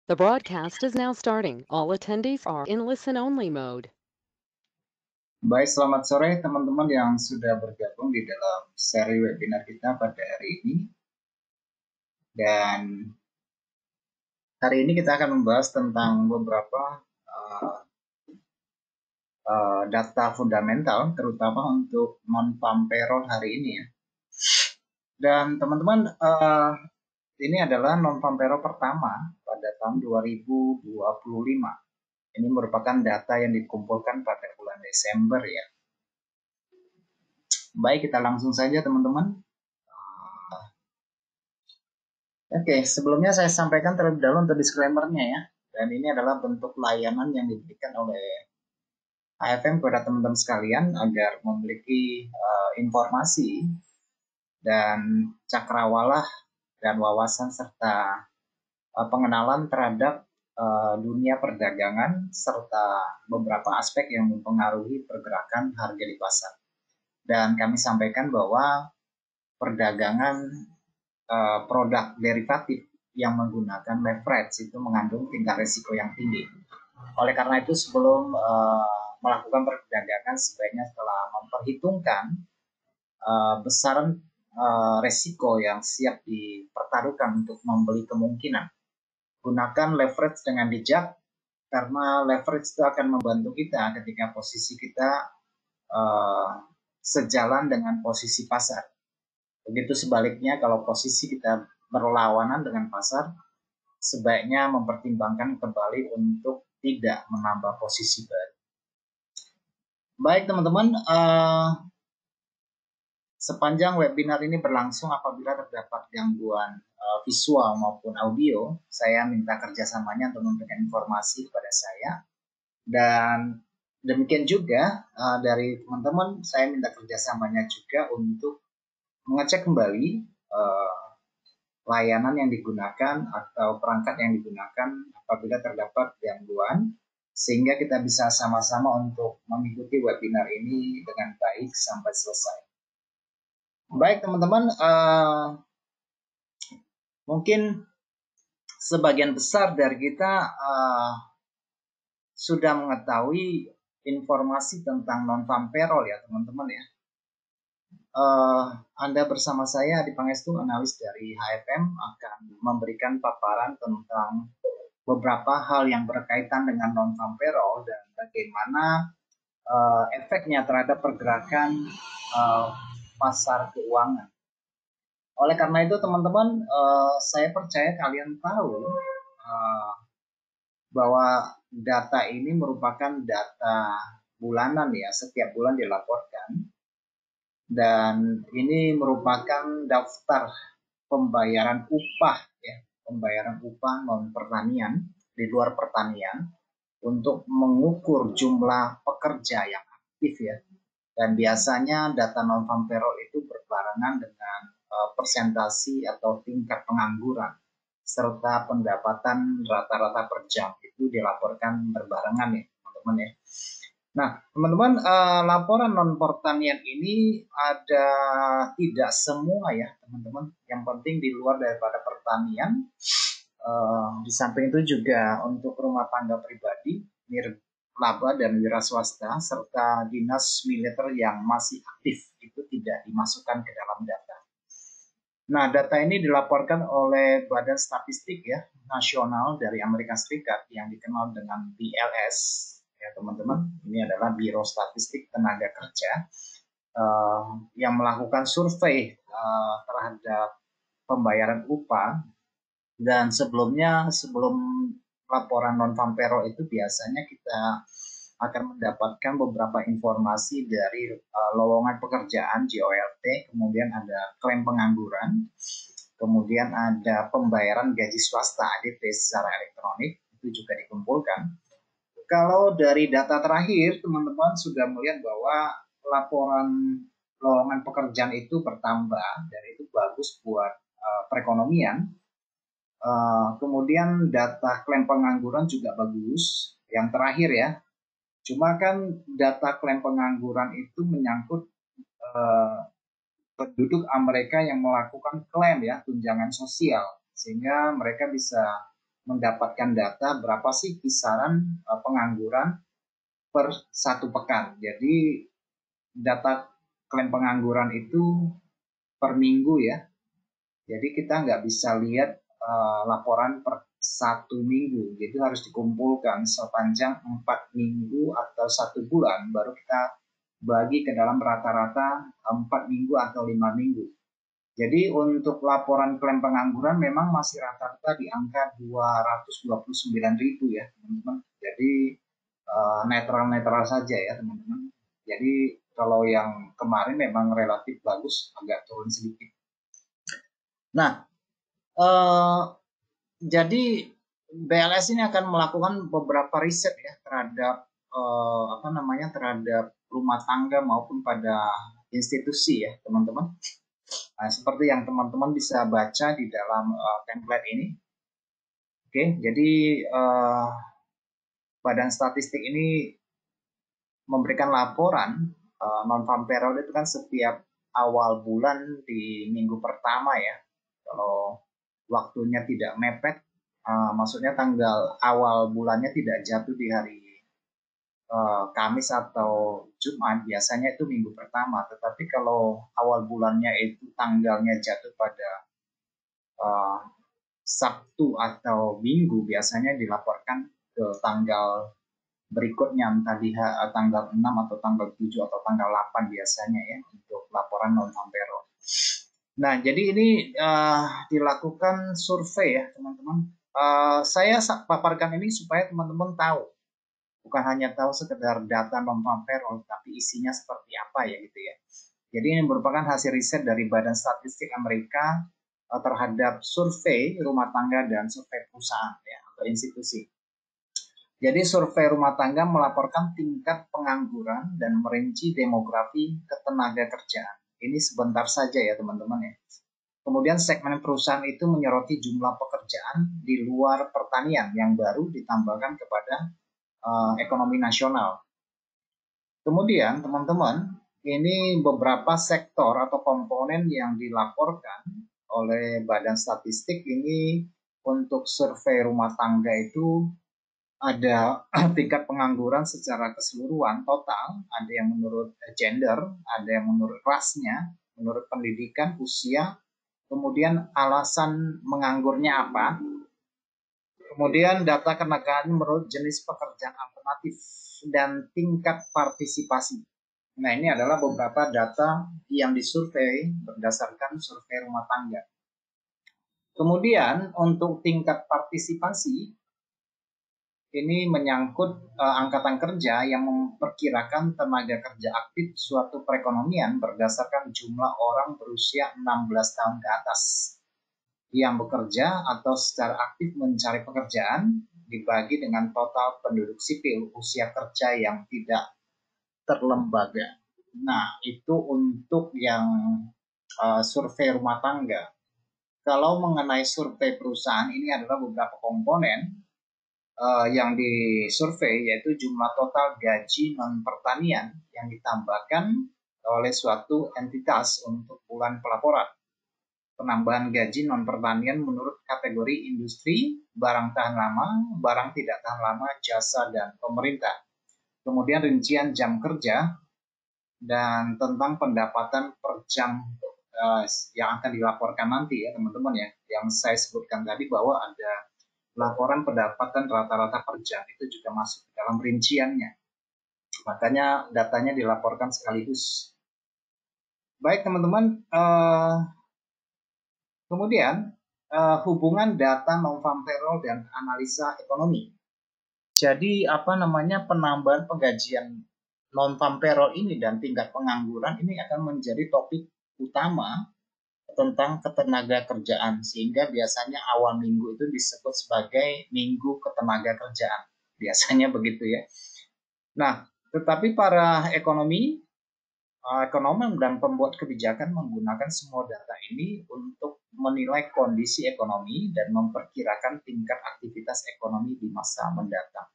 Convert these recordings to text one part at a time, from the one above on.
The broadcast is now starting. All attendees are in listen-only mode. Baik, selamat sore teman-teman yang sudah bergabung di dalam seri webinar kita pada hari ini. Dan hari ini kita akan membahas tentang beberapa data fundamental, terutama untuk non-farm payroll hari ini ya. Dan teman-teman, ini adalah non-farm payroll pertama pada tahun 2025. Ini merupakan data yang dikumpulkan pada bulan Desember ya. Baik, kita langsung saja teman-teman. Oke, sebelumnya saya sampaikan terlebih dahulu untuk disclaimer-nya ya. Dan ini adalah bentuk layanan yang diberikan oleh AFM kepada teman-teman sekalian agar memiliki informasi dan cakrawala dan wawasan serta pengenalan terhadap dunia perdagangan serta beberapa aspek yang mempengaruhi pergerakan harga di pasar. Dan kami sampaikan bahwa perdagangan produk derivatif yang menggunakan leverage itu mengandung tingkat risiko yang tinggi. Oleh karena itu sebelum melakukan perdagangan sebaiknya setelah memperhitungkan besaran risiko yang siap dipertaruhkan untuk membeli kemungkinan. Gunakan leverage dengan bijak karena leverage itu akan membantu kita ketika posisi kita sejalan dengan posisi pasar. Begitu sebaliknya kalau posisi kita berlawanan dengan pasar, sebaiknya mempertimbangkan kembali untuk tidak menambah posisi baru. Baik teman-teman, sepanjang webinar ini berlangsung apabila terdapat gangguan visual maupun audio, saya minta kerjasamanya untuk memberikan informasi kepada saya. Dan demikian juga dari teman-teman, saya minta kerjasamanya juga untuk mengecek kembali layanan yang digunakan atau perangkat yang digunakan apabila terdapat gangguan, sehingga kita bisa sama-sama untuk mengikuti webinar ini dengan baik sampai selesai. Baik teman-teman, mungkin sebagian besar dari kita sudah mengetahui informasi tentang non-farm payroll ya teman-teman ya. Anda bersama saya Adi Pangestu, analis dari HFM, akan memberikan paparan tentang beberapa hal yang berkaitan dengan non-farm payroll dan bagaimana efeknya terhadap pergerakan pasar keuangan. Oleh karena itu teman-teman, saya percaya kalian tahu bahwa data ini merupakan data bulanan ya, setiap bulan dilaporkan. Dan ini merupakan daftar pembayaran upah ya, pembayaran upah non pertanian di luar pertanian untuk mengukur jumlah pekerja yang aktif ya. Dan biasanya data non farm payroll itu berbarengan dengan persentasi atau tingkat pengangguran serta pendapatan rata-rata per jam itu dilaporkan berbarengan ya teman-teman ya. Nah, teman-teman, laporan non pertanian ini ada tidak semua ya, teman-teman. Yang penting di luar daripada pertanian, di samping itu juga untuk rumah tangga pribadi, nirlaba dan wira swasta, serta dinas militer yang masih aktif itu tidak dimasukkan ke dalam data. Nah, data ini dilaporkan oleh Badan Statistik ya Nasional dari Amerika Serikat yang dikenal dengan BLS. Ya teman-teman, ini adalah Biro Statistik Tenaga Kerja yang melakukan survei terhadap pembayaran upah. Dan sebelum laporan non-farm payroll itu biasanya kita akan mendapatkan beberapa informasi dari lowongan pekerjaan JOLT, kemudian ada klaim pengangguran, kemudian ada pembayaran gaji swasta ADP secara elektronik, itu juga dikumpulkan. Kalau dari data terakhir, teman-teman sudah melihat bahwa laporan lowongan pekerjaan itu bertambah dan itu bagus buat perekonomian. Kemudian data klaim pengangguran juga bagus. Yang terakhir ya, cuma kan data klaim pengangguran itu menyangkut penduduk Amerika yang melakukan klaim ya tunjangan sosial, sehingga mereka bisa mendapatkan data berapa sih kisaran pengangguran per satu pekan. Jadi data klaim pengangguran itu per minggu ya. Jadi kita nggak bisa lihat laporan per satu minggu. Jadi harus dikumpulkan sepanjang 4 minggu atau 1 bulan baru kita bagi ke dalam rata-rata 4 minggu atau 5 minggu. Jadi untuk laporan klaim pengangguran memang masih rata-rata di angka 229.000 ya teman-teman. Jadi netral-netral saja ya teman-teman. Jadi kalau yang kemarin memang relatif bagus, agak turun sedikit. Nah, jadi BLS ini akan melakukan beberapa riset ya terhadap terhadap rumah tangga maupun pada institusi ya teman-teman. Nah, seperti yang teman-teman bisa baca di dalam template ini. Oke, jadi Badan Statistik ini memberikan laporan non-farm payroll itu kan setiap awal bulan di minggu pertama ya. Kalau waktunya tidak mepet, maksudnya tanggal awal bulannya tidak jatuh di hari Kamis atau Jumat, biasanya itu minggu pertama. Tetapi kalau awal bulannya itu tanggalnya jatuh pada Sabtu atau Minggu, biasanya dilaporkan ke tanggal berikutnya, entah di tanggal 6 atau tanggal 7 atau tanggal 8 biasanya ya untuk laporan non-farm payroll. Nah, jadi ini dilakukan survei ya teman-teman. Saya paparkan ini supaya teman-teman tahu, bukan hanya tahu sekedar data non-farm payroll, tapi isinya seperti apa ya gitu ya. Jadi ini merupakan hasil riset dari Badan Statistik Amerika terhadap survei rumah tangga dan survei perusahaan ya, atau institusi. Jadi survei rumah tangga melaporkan tingkat pengangguran dan merinci demografi ketenaga kerjaan. Ini sebentar saja ya teman-teman ya. Kemudian segmen perusahaan itu menyoroti jumlah pekerjaan di luar pertanian yang baru ditambahkan kepada ekonomi nasional. Kemudian teman-teman, ini beberapa sektor atau komponen yang dilaporkan oleh Badan Statistik ini untuk survei rumah tangga itu ada tingkat pengangguran secara keseluruhan total, ada yang menurut gender, ada yang menurut rasnya, menurut pendidikan, usia, kemudian alasan menganggurnya apa, kemudian data ketenagaan menurut jenis pekerjaan alternatif, dan tingkat partisipasi. Nah, ini adalah beberapa data yang disurvei berdasarkan survei rumah tangga. Kemudian untuk tingkat partisipasi, ini menyangkut angkatan kerja yang memperkirakan tenaga kerja aktif suatu perekonomian berdasarkan jumlah orang berusia 16 tahun ke atas yang bekerja atau secara aktif mencari pekerjaan dibagi dengan total penduduk sipil usia kerja yang tidak terlembaga. Nah, itu untuk yang survei rumah tangga. Kalau mengenai survei perusahaan, ini adalah beberapa komponen yang disurvei, yaitu jumlah total gaji non-pertanian yang ditambahkan oleh suatu entitas untuk bulan pelaporan. Penambahan gaji non-pertanian menurut kategori industri, barang tahan lama, barang tidak tahan lama, jasa, dan pemerintah. Kemudian rincian jam kerja dan tentang pendapatan per jam yang akan dilaporkan nanti ya teman-teman ya. Yang saya sebutkan tadi bahwa ada laporan pendapatan rata-rata per jam itu juga masuk dalam rinciannya. Makanya datanya dilaporkan sekaligus. Baik teman-teman, kemudian hubungan data non-farm payroll dan analisa ekonomi. Jadi penambahan penggajian non-farm payroll ini dan tingkat pengangguran ini akan menjadi topik utama tentang ketenaga kerjaan, sehingga biasanya awal minggu itu disebut sebagai minggu ketenaga kerjaan, biasanya begitu ya. Nah, tetapi para ekonom dan pembuat kebijakan menggunakan semua data ini untuk menilai kondisi ekonomi dan memperkirakan tingkat aktivitas ekonomi di masa mendatang.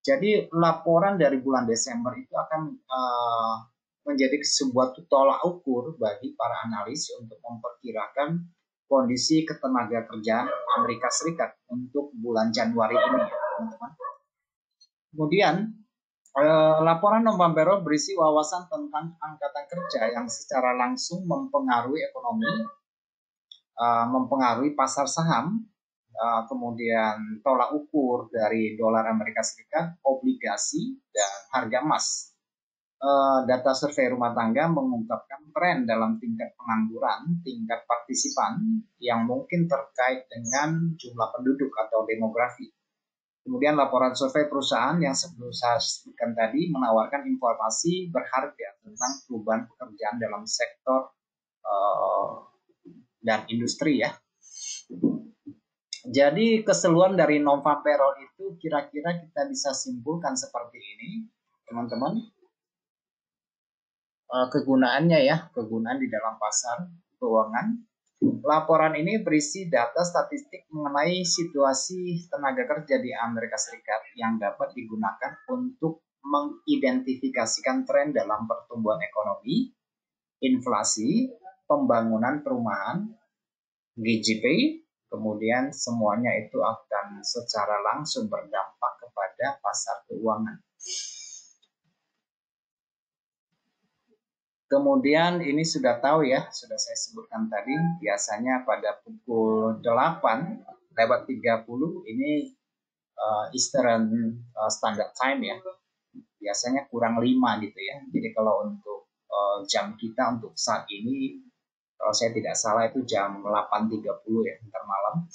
Jadi laporan dari bulan Desember itu akan menjadi sebuah tolak ukur bagi para analis untuk memperkirakan kondisi ketenaga kerjaan Amerika Serikat untuk bulan Januari ini ya teman-teman. Kemudian laporan non-farm berisi wawasan tentang angkatan kerja yang secara langsung mempengaruhi ekonomi, mempengaruhi pasar saham, kemudian tolak ukur dari dolar Amerika Serikat, obligasi, dan harga emas. Data survei rumah tangga mengungkapkan tren dalam tingkat pengangguran, tingkat partisipan yang mungkin terkait dengan jumlah penduduk atau demografi. Kemudian laporan survei perusahaan yang sebelum saya sebutkan tadi menawarkan informasi berharga tentang perubahan pekerjaan dalam sektor dan industri ya. Jadi keseluruhan dari non-farm payroll itu kira-kira kita bisa simpulkan seperti ini, teman-teman. Kegunaannya ya, kegunaan di dalam pasar keuangan. Laporan ini berisi data statistik mengenai situasi tenaga kerja di Amerika Serikat yang dapat digunakan untuk mengidentifikasikan tren dalam pertumbuhan ekonomi, inflasi, pembangunan perumahan, GDP, kemudian semuanya itu akan secara langsung berdampak kepada pasar keuangan. Kemudian ini sudah tahu ya, sudah saya sebutkan tadi, biasanya pada pukul 8:30 ini Eastern Standard Time ya, biasanya kurang 5 gitu ya. Jadi kalau untuk jam kita untuk saat ini, kalau saya tidak salah itu jam 8:30 ya, ntar malam.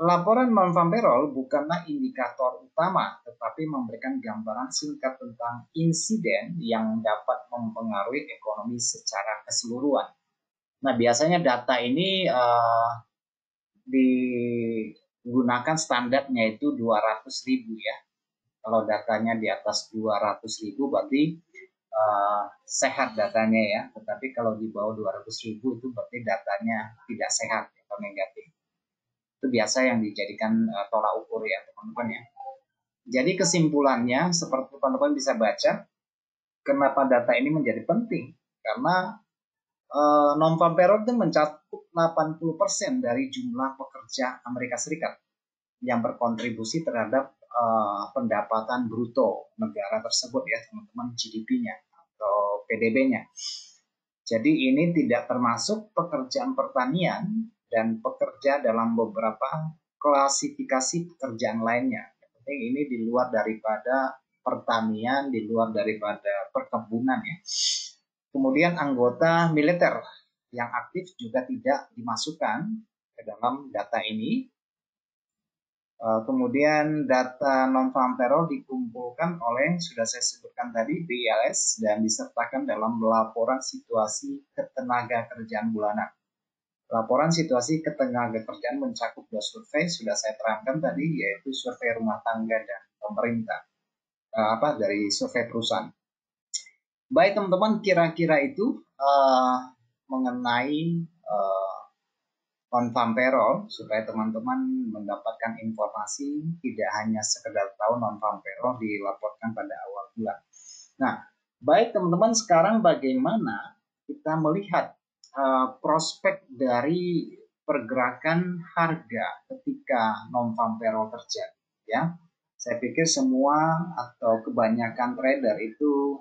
Laporan non-farm payroll bukanlah indikator utama, tetapi memberikan gambaran singkat tentang insiden yang dapat mempengaruhi ekonomi secara keseluruhan. Nah, biasanya data ini digunakan standarnya itu 200.000 ya. Kalau datanya di atas 200.000 berarti sehat datanya ya. Tetapi kalau di bawah 200.000 itu berarti datanya tidak sehat atau negatif. Itu biasa yang dijadikan tolak ukur ya teman-teman ya. Jadi kesimpulannya seperti teman-teman bisa baca, kenapa data ini menjadi penting? Karena non-farm payroll itu mencakup 80% dari jumlah pekerja Amerika Serikat yang berkontribusi terhadap pendapatan bruto negara tersebut ya teman-teman, GDP-nya atau PDB-nya. Jadi ini tidak termasuk pekerjaan pertanian dan pekerja dalam beberapa klasifikasi pekerjaan lainnya. Yang penting ini di luar daripada pertanian, di luar daripada perkebunan ya. Kemudian anggota militer yang aktif juga tidak dimasukkan ke dalam data ini. Kemudian data non-farm payroll dikumpulkan oleh, sudah saya sebutkan tadi, BLS dan disertakan dalam laporan situasi ketenaga kerjaan bulanan. Laporan situasi ketenaga kerjaan mencakup 2 survei, sudah saya terangkan tadi, yaitu survei rumah tangga dan pemerintah, dari survei perusahaan. Baik teman-teman, kira-kira itu mengenai non-farm payroll, supaya teman-teman mendapatkan informasi, tidak hanya sekedar tahu non-farm payroll dilaporkan pada awal bulan. Nah, baik teman-teman, sekarang bagaimana kita melihat prospek dari pergerakan harga ketika non-farm payroll terjadi ya. Saya pikir semua atau kebanyakan trader itu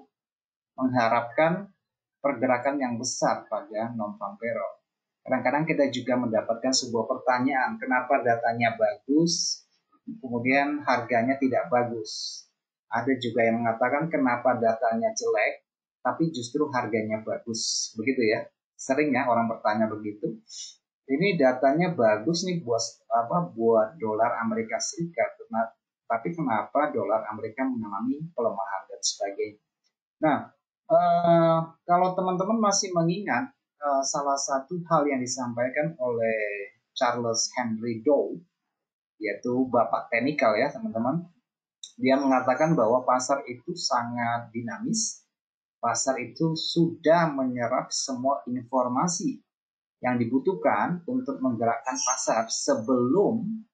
mengharapkan pergerakan yang besar pada non-farm payroll. Kadang-kadang kita juga mendapatkan sebuah pertanyaan, kenapa datanya bagus kemudian harganya tidak bagus. Ada juga yang mengatakan kenapa datanya jelek tapi justru harganya bagus, begitu ya. Sering ya orang bertanya begitu. Ini datanya bagus nih buat dolar Amerika Serikat, tapi kenapa dolar Amerika mengalami pelemahan dan sebagainya. Nah, kalau teman-teman masih mengingat salah satu hal yang disampaikan oleh Charles Henry Dow, yaitu Bapak Teknikal ya teman-teman. Dia mengatakan bahwa pasar itu sangat dinamis. Pasar itu sudah menyerap semua informasi yang dibutuhkan untuk menggerakkan pasar sebelum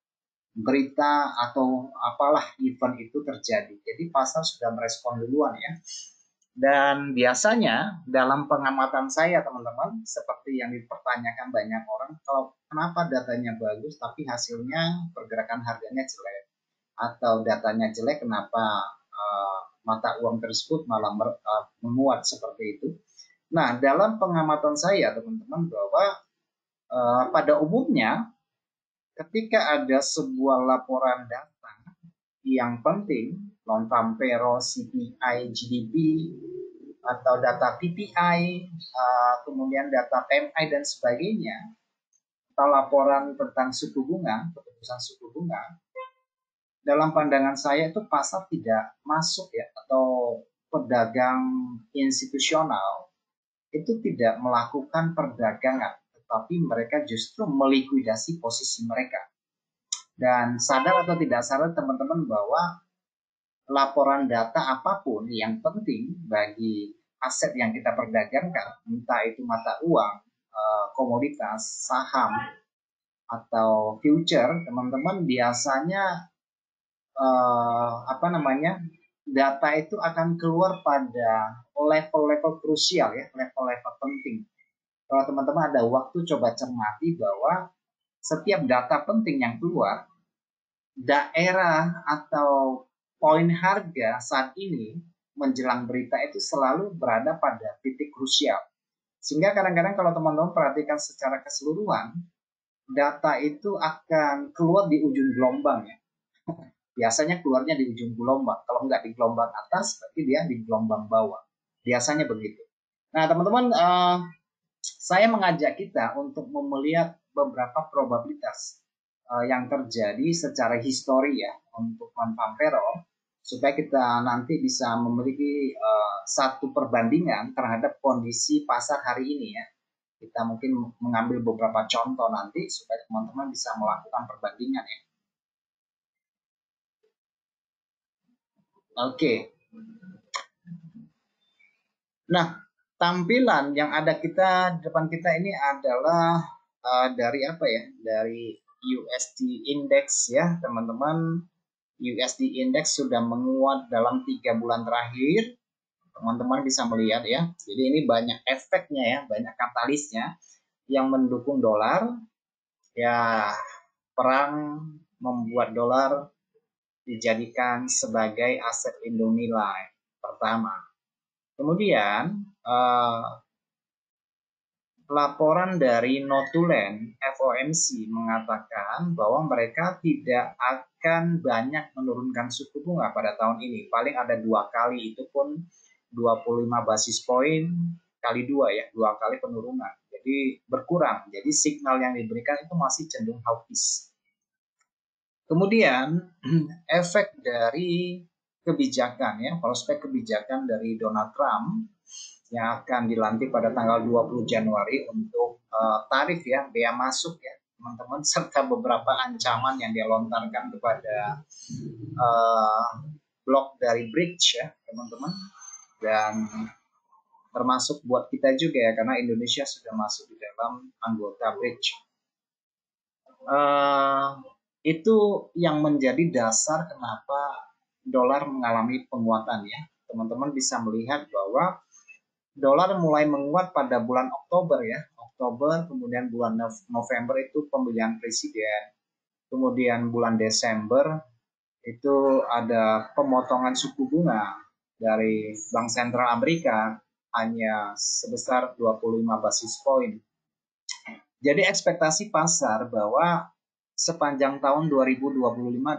berita atau apalah event itu terjadi. Jadi pasar sudah merespon duluan ya. Dan biasanya dalam pengamatan saya teman-teman, seperti yang dipertanyakan banyak orang, kalau kenapa datanya bagus tapi hasilnya pergerakan harganya jelek, atau datanya jelek kenapa mata uang tersebut malah menguat seperti itu. Nah, dalam pengamatan saya teman-teman bahwa pada umumnya ketika ada sebuah laporan data yang penting, non-farm payroll, CPI, GDP, atau data PPI, kemudian data PMI dan sebagainya, atau laporan tentang suku bunga, keputusan suku bunga, dalam pandangan saya itu pasar tidak masuk ya, atau pedagang institusional itu tidak melakukan perdagangan, tetapi mereka justru melikuidasi posisi mereka. Dan sadar atau tidak sadar teman-teman bahwa laporan data apapun yang penting bagi aset yang kita perdagangkan, entah itu mata uang, komoditas, saham, atau future, teman-teman biasanya data itu akan keluar pada level-level krusial ya, level-level penting. Kalau teman-teman ada waktu coba cermati bahwa setiap data penting yang keluar, daerah atau poin harga saat ini menjelang berita itu selalu berada pada titik krusial. Sehingga kadang-kadang kalau teman-teman perhatikan secara keseluruhan, data itu akan keluar di ujung gelombang ya. Biasanya keluarnya di ujung gelombang. Kalau nggak di gelombang atas, berarti dia di gelombang bawah. Biasanya begitu. Nah, teman-teman, saya mengajak kita untuk melihat beberapa probabilitas yang terjadi secara histori ya untuk non-farm payroll, supaya kita nanti bisa memiliki satu perbandingan terhadap kondisi pasar hari ini ya. Kita mungkin mengambil beberapa contoh nanti supaya teman-teman bisa melakukan perbandingan ya. Oke. Nah, tampilan yang ada kita depan kita ini adalah dari apa ya? Dari USD Index ya, teman-teman. USD Index sudah menguat dalam 3 bulan terakhir. Teman-teman bisa melihat ya. Jadi ini banyak efeknya ya, banyak katalisnya yang mendukung dolar. Ya, perang membuat dolar dijadikan sebagai aset lindung nilai pertama. Kemudian laporan dari Notulen FOMC mengatakan bahwa mereka tidak akan banyak menurunkan suku bunga pada tahun ini. Paling ada 2 kali, itu pun 25 basis poin kali 2 ya, 2 kali penurunan. Jadi berkurang. Jadi signal yang diberikan itu masih cenderung hawkish. Kemudian efek dari kebijakan ya, prospek kebijakan dari Donald Trump yang akan dilantik pada tanggal 20 Januari untuk tarif ya, bea masuk ya teman-teman, serta beberapa ancaman yang dia lontarkan kepada blok dari BRICS ya teman-teman, dan termasuk buat kita juga ya, karena Indonesia sudah masuk di dalam anggota BRICS. Itu yang menjadi dasar kenapa dolar mengalami penguatan ya. Teman-teman bisa melihat bahwa dolar mulai menguat pada bulan Oktober ya. Oktober, kemudian bulan November itu pemilihan presiden. Kemudian bulan Desember itu ada pemotongan suku bunga dari Bank Sentral Amerika hanya sebesar 25 basis poin. Jadi ekspektasi pasar bahwa sepanjang tahun 2025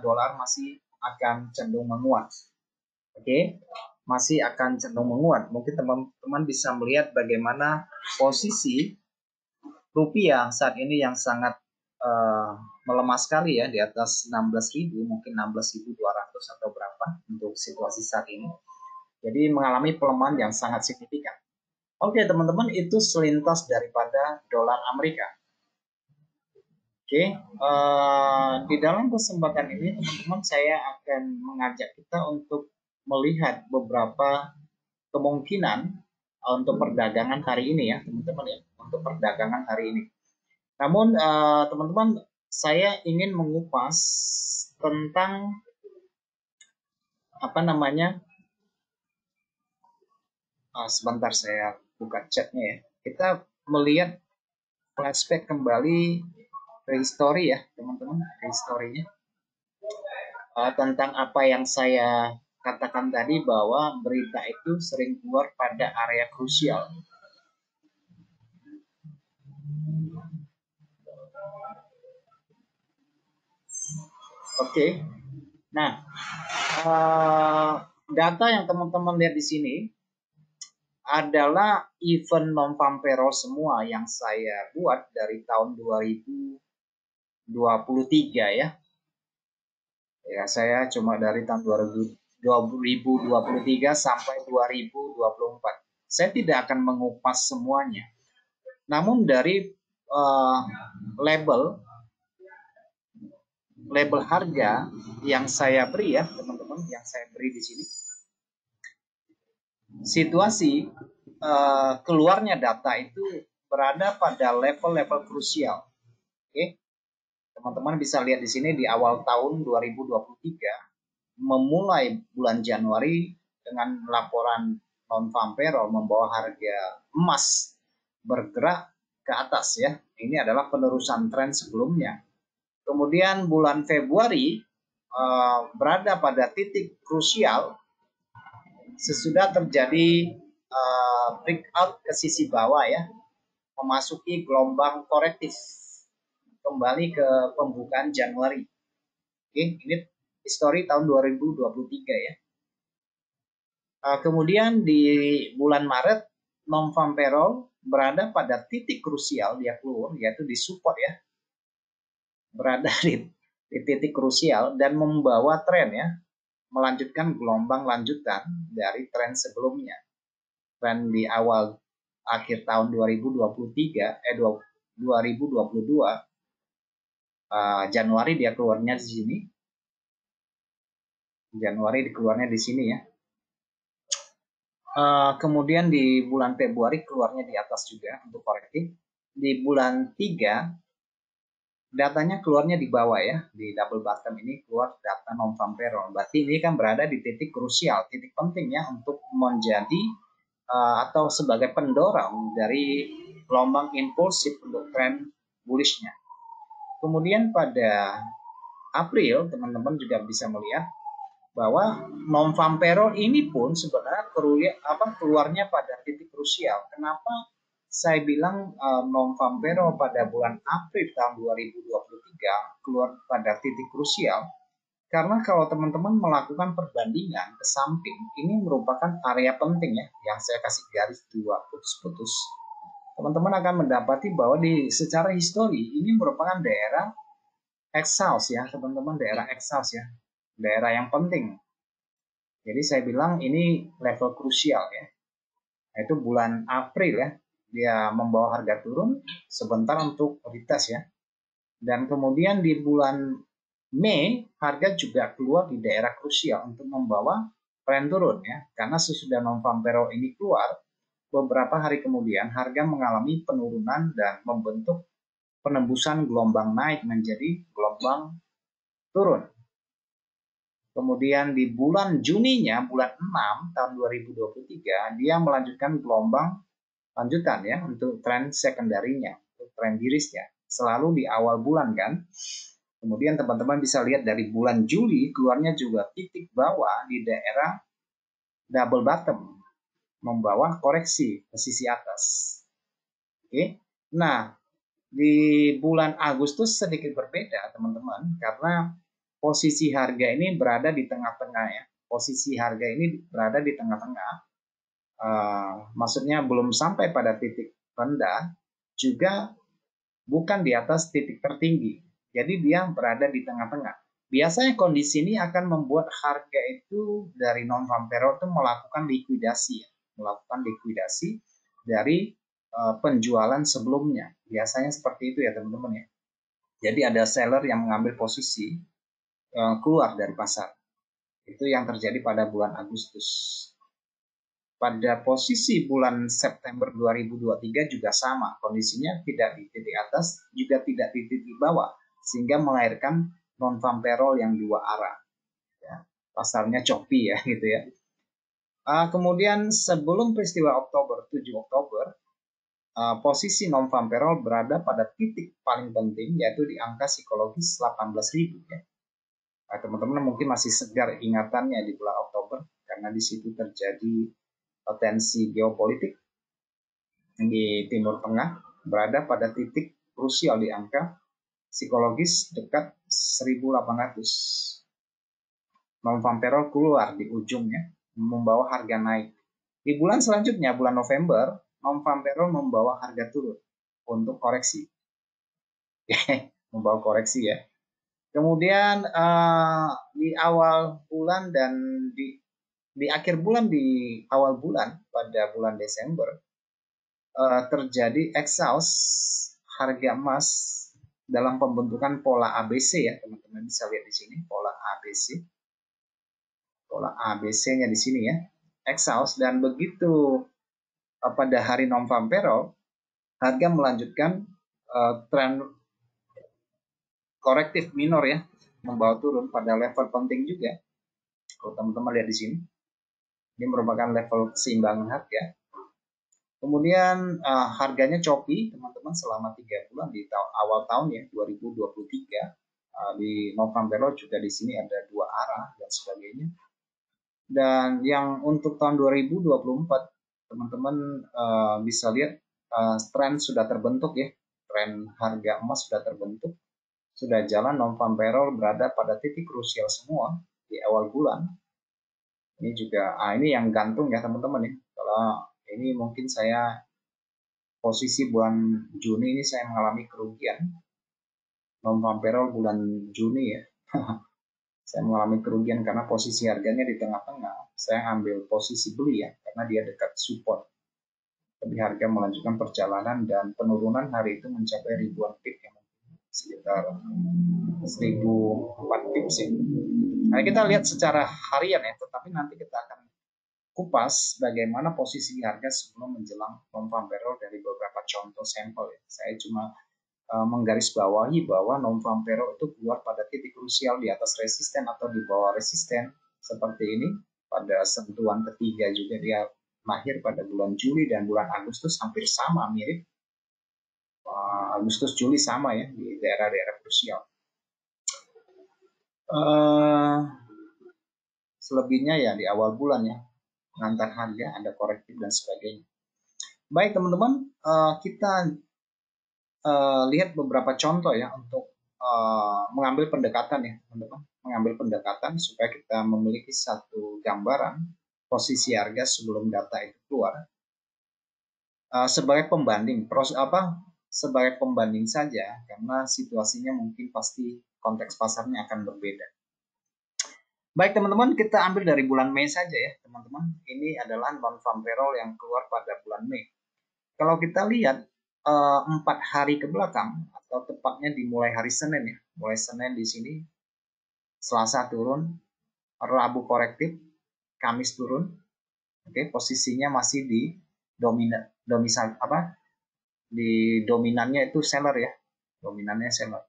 dolar masih akan cenderung menguat. Oke, masih akan cenderung menguat. Mungkin teman-teman bisa melihat bagaimana posisi rupiah saat ini yang sangat melemah sekali ya, di atas 16.000, mungkin 16.200 atau berapa untuk situasi saat ini. Jadi mengalami pelemahan yang sangat signifikan. Oke teman-teman, itu selintas daripada dolar Amerika. Oke, di dalam kesempatan ini teman-teman saya akan mengajak kita untuk melihat beberapa kemungkinan untuk perdagangan hari ini ya teman-teman ya, untuk perdagangan hari ini. Namun teman-teman, saya ingin mengupas tentang Sebentar saya buka chatnya ya. Kita melihat flashback kembali ke history ya teman-teman, ke historinya. Tentang apa yang saya katakan tadi bahwa berita itu sering keluar pada area krusial. Oke. Nah, data yang teman-teman lihat di sini adalah event non-farm semua yang saya buat dari tahun 2023 ya. Ya, saya cuma dari tahun 2023 sampai 2024. Saya tidak akan mengupas semuanya. Namun dari uh, label harga yang saya beri ya, teman-teman, yang saya beri di sini. Situasi keluarnya data itu berada pada level-level krusial. Oke. Teman-teman bisa lihat di sini di awal tahun 2023 memulai bulan Januari dengan laporan non-farm payroll membawa harga emas bergerak ke atas ya. Ini adalah penerusan tren sebelumnya. Kemudian bulan Februari berada pada titik krusial sesudah terjadi breakout ke sisi bawah ya, memasuki gelombang korektif kembali ke pembukaan Januari. Oke, ini histori tahun 2023 ya. Kemudian di bulan Maret non-farm payroll berada pada titik krusial, dia keluar yaitu di support ya, berada di titik krusial dan membawa tren ya, melanjutkan gelombang lanjutan dari tren sebelumnya. Tren di awal akhir tahun 2023 2022 Januari dia keluarnya di sini. Januari keluarnya di sini ya. Kemudian di bulan Februari keluarnya di atas juga untuk korektif. Di bulan 3 datanya keluarnya di bawah ya, di double bottom ini keluar data non-farm payroll. Berarti ini kan berada di titik krusial, titik penting ya untuk menjadi atau sebagai pendorong dari gelombang impulsif untuk tren bullishnya. Kemudian pada April teman-teman juga bisa melihat bahwa non-farm payroll ini pun sebenarnya keluarnya pada titik krusial. Kenapa saya bilang non-farm payroll pada bulan April tahun 2023 keluar pada titik krusial? Karena kalau teman-teman melakukan perbandingan ke samping, ini merupakan area penting ya, yang saya kasih garis 2 putus-putus. Teman-teman akan mendapati bahwa secara histori ini merupakan daerah exhaust ya, teman-teman, daerah exhaust ya, daerah yang penting. Jadi saya bilang ini level krusial ya, yaitu bulan April ya, dia membawa harga turun sebentar untuk retest ya, dan kemudian di bulan Mei harga juga keluar di daerah krusial untuk membawa tren turun ya, karena sesudah non-farm payroll ini keluar beberapa hari kemudian harga mengalami penurunan dan membentuk penembusan gelombang naik menjadi gelombang turun. Kemudian di bulan Juninya, bulan 6 tahun 2023, dia melanjutkan gelombang lanjutan ya untuk tren sekunderinya, untuk tren birisnya. Selalu di awal bulan kan. Kemudian teman-teman bisa lihat dari bulan Juli keluarnya juga titik bawah di daerah double bottom, membawa koreksi ke sisi atas. Oke. Nah, di bulan Agustus sedikit berbeda teman-teman, karena posisi harga ini berada di tengah-tengah ya. Posisi harga ini berada di tengah-tengah. Maksudnya belum sampai pada titik rendah, juga bukan di atas titik tertinggi. Jadi dia berada di tengah-tengah. Biasanya kondisi ini akan membuat harga itu dari non-farm payroll itu melakukan likuidasi ya. Melakukan likuidasi dari penjualan sebelumnya. Biasanya seperti itu ya teman-teman ya. Jadi ada seller yang mengambil posisi keluar dari pasar. Itu yang terjadi pada bulan Agustus. Pada posisi bulan September 2023 juga sama. Kondisinya tidak di titik atas, juga tidak di titik bawah. Sehingga melahirkan non-farm payroll yang dua arah. Ya, pasarnya choppy ya gitu ya. Kemudian sebelum peristiwa Oktober, 7 Oktober, posisi non-farm payroll berada pada titik paling penting, yaitu di angka psikologis 18.000 ya. Teman-teman mungkin masih segar ingatannya di bulan Oktober, karena di situ terjadi tensi geopolitik di Timur Tengah, berada pada titik krusial di angka psikologis dekat 1.800. Non-farm payroll keluar di ujungnya, membawa harga naik. Di bulan selanjutnya, bulan November, non-farm payroll membawa harga turun untuk koreksi. Membawa koreksi ya. Kemudian di awal bulan dan di akhir bulan, di awal bulan, pada bulan Desember, terjadi exhaust harga emas dalam pembentukan pola ABC ya, teman-teman bisa lihat di sini pola ABC. Pola ABC-nya di sini ya, exhaust, dan begitu pada hari non-farm payroll, harga melanjutkan tren korektif minor ya, membawa turun pada level penting juga. Kalau teman-teman lihat di sini, ini merupakan level keseimbangan harga. Kemudian harganya choppy teman-teman selama 3 bulan di awal tahun ya 2023. Di non-farm payroll juga di sini ada 2 arah dan sebagainya. Dan yang untuk tahun 2024 teman-teman bisa lihat tren sudah terbentuk ya, tren harga emas sudah terbentuk, sudah jalan. Non-farm payroll berada pada titik krusial semua di awal bulan. Ini juga ini yang gantung ya teman-teman ya. Kalau ini mungkin saya posisi bulan Juni ini saya mengalami kerugian. Non-farm payroll bulan Juni ya. Saya mengalami kerugian karena posisi harganya di tengah-tengah. Saya ambil posisi beli ya, karena dia dekat support. Tapi harga melanjutkan perjalanan dan penurunan hari itu mencapai ribuan pip ya, sekitar 1.004 pips ya. Nah, kita lihat secara harian ya, tetapi nanti kita akan kupas bagaimana posisi harga sebelum menjelang non-farm payroll dari beberapa contoh sampel ya. Saya cuma menggarisbawahi bahwa non-farm payroll itu keluar pada titik krusial di atas resisten atau di bawah resisten seperti ini. Pada sentuhan ketiga juga dia lahir pada bulan Juli dan bulan Agustus hampir sama, mirip. Agustus Juli sama ya di daerah-daerah krusial. Selebihnya ya di awal bulan ya, mengantar harga, ada korektif dan sebagainya. Baik teman-teman, kita lihat beberapa contoh ya untuk mengambil pendekatan ya teman-teman, mengambil pendekatan supaya kita memiliki satu gambaran posisi harga sebelum data itu keluar. Sebagai pembanding, sebagai pembanding saja, karena situasinya mungkin pasti konteks pasarnya akan berbeda. Baik teman-teman, kita ambil dari bulan Mei saja ya teman-teman. Ini adalah non-farm payroll yang keluar pada bulan Mei. Kalau kita lihat 4 hari ke belakang, atau tepatnya dimulai hari Senin ya, mulai Senin di sini, Selasa turun, Rabu korektif, Kamis turun. Oke, posisinya masih di dominannya itu seller ya, dominannya seller.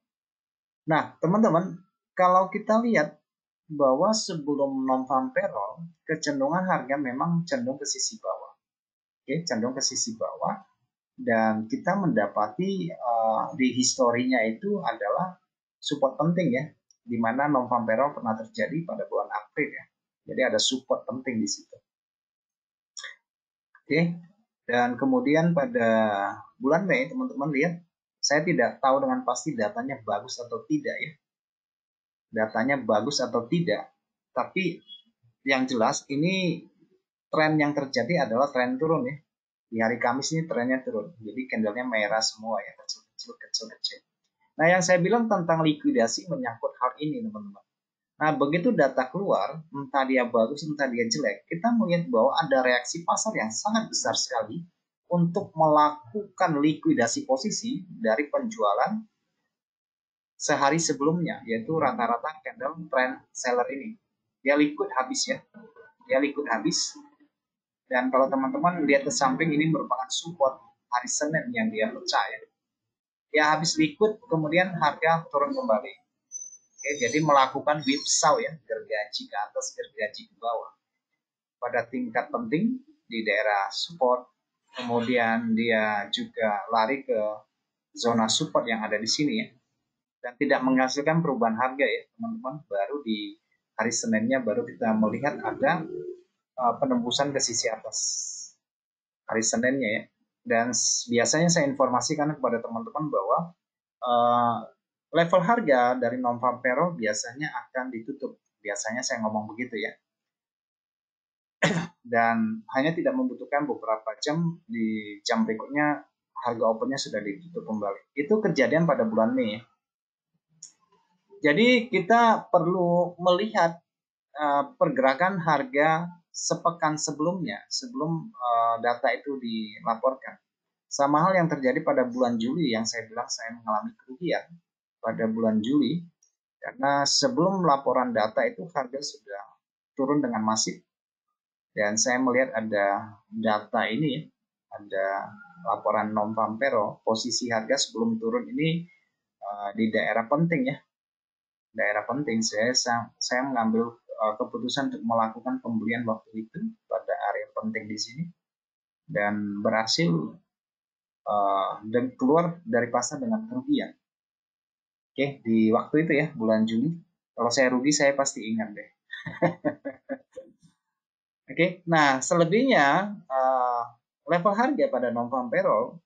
Nah teman-teman, kalau kita lihat bahwa sebelum non-farm payroll, kecenderungan harga memang cenderung ke sisi bawah. Oke, cenderung ke sisi bawah. Dan kita mendapati di historinya itu adalah support penting ya, di mana non-farm payroll pernah terjadi pada bulan April ya. Jadi ada support penting di situ. Oke, dan kemudian pada bulan Mei teman-teman lihat, saya tidak tahu dengan pasti datanya bagus atau tidak ya. Datanya bagus atau tidak, tapi yang jelas ini tren yang terjadi adalah tren turun ya. Di hari Kamis ini trennya turun, jadi candlenya merah semua ya, kecil-kecil. Nah yang saya bilang tentang likuidasi menyangkut hal ini teman-teman. Nah begitu data keluar, entah dia bagus entah dia jelek, kita melihat bahwa ada reaksi pasar yang sangat besar sekali untuk melakukan likuidasi posisi dari penjualan sehari sebelumnya, yaitu rata-rata candle trend seller ini. Dia liquid habis ya, dia liquid habis. Dan kalau teman-teman lihat ke samping, ini merupakan support hari Senin yang dia pecah ya. Dia habis liquid, kemudian harga turun kembali. Oke, jadi melakukan whipsaw ya, gergaji ke atas, gergaji ke bawah. pada tingkat penting di daerah support, kemudian dia juga lari ke zona support yang ada di sini ya, dan tidak menghasilkan perubahan harga ya teman-teman. Baru di hari Seninnya baru kita melihat ada penembusan ke sisi atas hari Seninnya ya. Dan biasanya saya informasikan kepada teman-teman bahwa level harga dari non farm payroll biasanya akan ditutup. Biasanya saya ngomong begitu ya. Dan hanya tidak membutuhkan beberapa jam, di jam berikutnya harga opennya sudah ditutup kembali. Itu kejadian pada bulan Mei. Jadi kita perlu melihat pergerakan harga sepekan sebelumnya, sebelum data itu dilaporkan. Sama hal yang terjadi pada bulan Juli yang saya bilang saya mengalami kerugian pada bulan Juli, karena sebelum laporan data itu harga sudah turun dengan masif. Dan saya melihat ada data ini, ada laporan non farm payroll, posisi harga sebelum turun ini di daerah penting ya. Daerah penting, saya mengambil keputusan untuk melakukan pembelian waktu itu pada area penting di sini, dan berhasil dan keluar dari pasar dengan kerugian. Oke, di waktu itu ya, bulan Juli. Kalau saya rugi, saya pasti ingat deh. Oke, nah selebihnya level harga pada non-farm payroll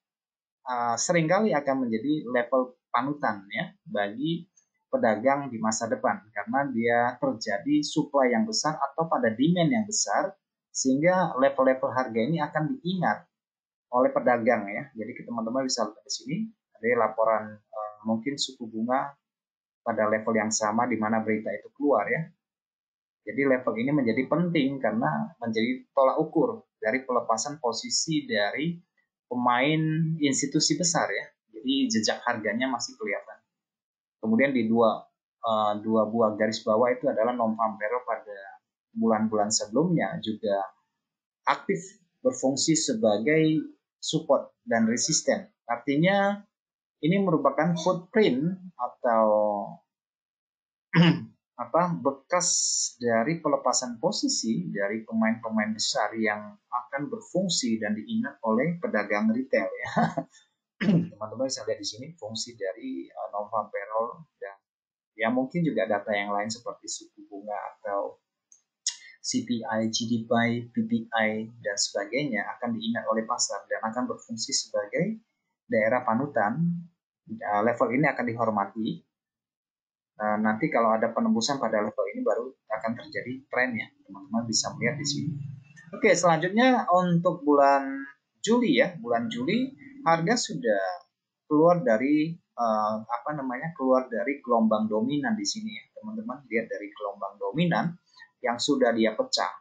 seringkali akan menjadi level panutan ya bagi pedagang di masa depan, karena dia terjadi supply yang besar atau pada demand yang besar, sehingga level-level harga ini akan diingat oleh pedagang ya. Jadi teman-teman bisa lihat di sini ada laporan mungkin suku bunga pada level yang sama di mana berita itu keluar ya. Jadi level ini menjadi penting karena menjadi tolak ukur dari pelepasan posisi dari pemain institusi besar ya. Jadi jejak harganya masih kelihatan. Kemudian di dua buah garis bawah itu adalah non farm payroll pada bulan-bulan sebelumnya juga aktif berfungsi sebagai support dan resisten. Artinya ini merupakan footprint atau bekas dari pelepasan posisi dari pemain-pemain besar yang akan berfungsi dan diingat oleh pedagang retail ya. Teman-teman bisa lihat di sini fungsi dari non farm payroll, dan ya mungkin juga data yang lain seperti suku bunga atau CPI, GDP, PPI dan sebagainya akan diingat oleh pasar dan akan berfungsi sebagai daerah panutan. Level ini akan dihormati. Nanti kalau ada penembusan pada level ini baru akan terjadi tren ya, teman-teman bisa melihat di sini. Oke, selanjutnya untuk bulan Juli ya, bulan Juli harga sudah keluar dari keluar dari gelombang dominan di sini ya, teman-teman lihat dari gelombang dominan yang sudah dia pecah.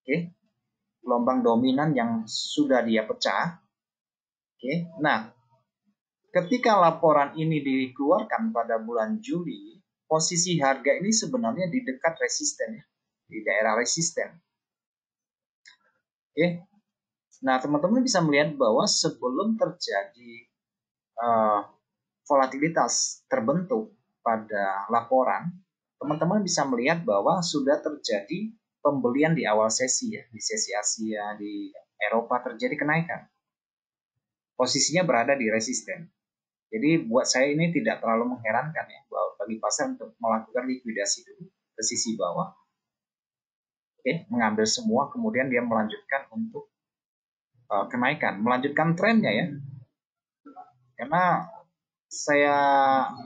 Oke, gelombang dominan yang sudah dia pecah. Oke, nah ketika laporan ini dikeluarkan pada bulan Juli, posisi harga ini sebenarnya di dekat resisten ya, di daerah resisten. Oke, nah teman-teman bisa melihat bahwa sebelum terjadi volatilitas terbentuk pada laporan, teman-teman bisa melihat bahwa sudah terjadi pembelian di awal sesi ya, di sesi Asia, di Eropa terjadi kenaikan. Posisinya berada di resisten. Jadi buat saya ini tidak terlalu mengherankan ya bagi pasar untuk melakukan likuidasi dulu ke sisi bawah. Oke, mengambil semua kemudian dia melanjutkan untuk kenaikan, melanjutkan trennya ya. Karena saya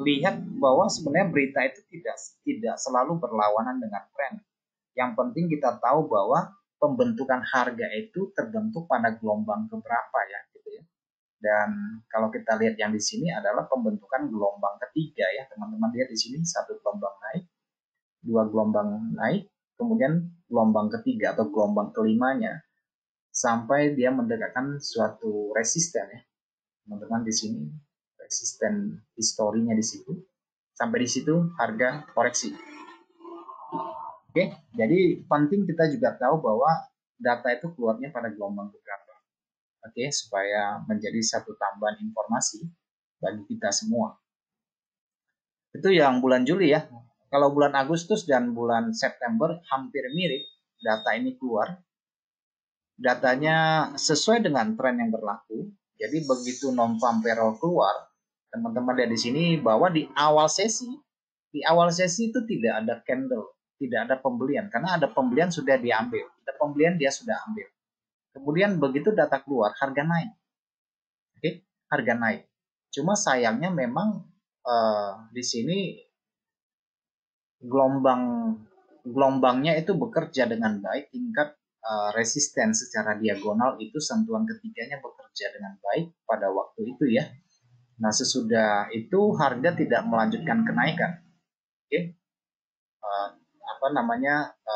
lihat bahwa sebenarnya berita itu tidak selalu berlawanan dengan tren. Yang penting kita tahu bahwa pembentukan harga itu terbentuk pada gelombang keberapa ya gitu ya. Dan kalau kita lihat yang di sini adalah pembentukan gelombang ketiga ya, teman-teman lihat di sini satu gelombang naik, dua gelombang naik, kemudian gelombang ketiga atau gelombang kelimanya sampai dia mendekatkan suatu resisten ya, teman-teman di sini resisten historinya di situ. Sampai di situ harga koreksi. Oke, jadi penting kita juga tahu bahwa data itu keluarnya pada gelombang keberapa. Oke, supaya menjadi satu tambahan informasi bagi kita semua. Itu yang bulan Juli ya. Kalau bulan Agustus dan bulan September hampir mirip, data ini keluar, datanya sesuai dengan tren yang berlaku. Jadi begitu non-farm payroll keluar, teman-teman lihat di sini bahwa di awal sesi itu tidak ada candle, tidak ada pembelian karena ada pembelian sudah diambil, ada pembelian dia sudah ambil. Kemudian begitu data keluar, harga naik. Oke, harga naik. Cuma sayangnya memang di sini gelombangnya itu bekerja dengan baik, tingkat resisten secara diagonal itu sentuhan ketiganya bekerja dengan baik pada waktu itu ya. Nah, sesudah itu harga tidak melanjutkan kenaikan. Oke.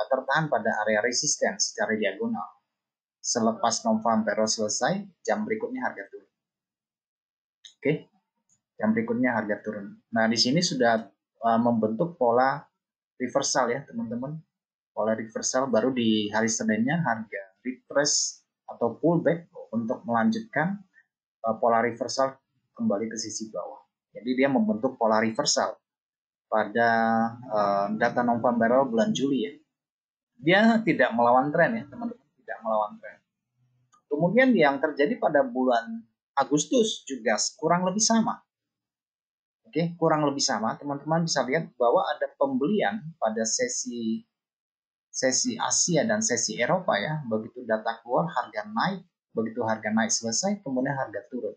Tertahan pada area resisten secara diagonal. Selepas non-farm payroll selesai, jam berikutnya harga turun. Oke. Jam berikutnya harga turun. Nah, di sini sudah membentuk pola reversal ya, teman-teman. Pola reversal baru di hari Seninnya harga retrace atau pullback untuk melanjutkan pola reversal kembali ke sisi bawah. Jadi dia membentuk pola reversal pada data non-farm payroll bulan Juli ya. Dia tidak melawan tren ya, teman-teman, tidak melawan tren. Kemudian yang terjadi pada bulan Agustus juga kurang lebih sama. Oke, kurang lebih sama. Teman-teman bisa lihat bahwa ada pembelian pada sesi Asia dan sesi Eropa ya. Begitu data keluar harga naik, begitu harga naik selesai kemudian harga turun.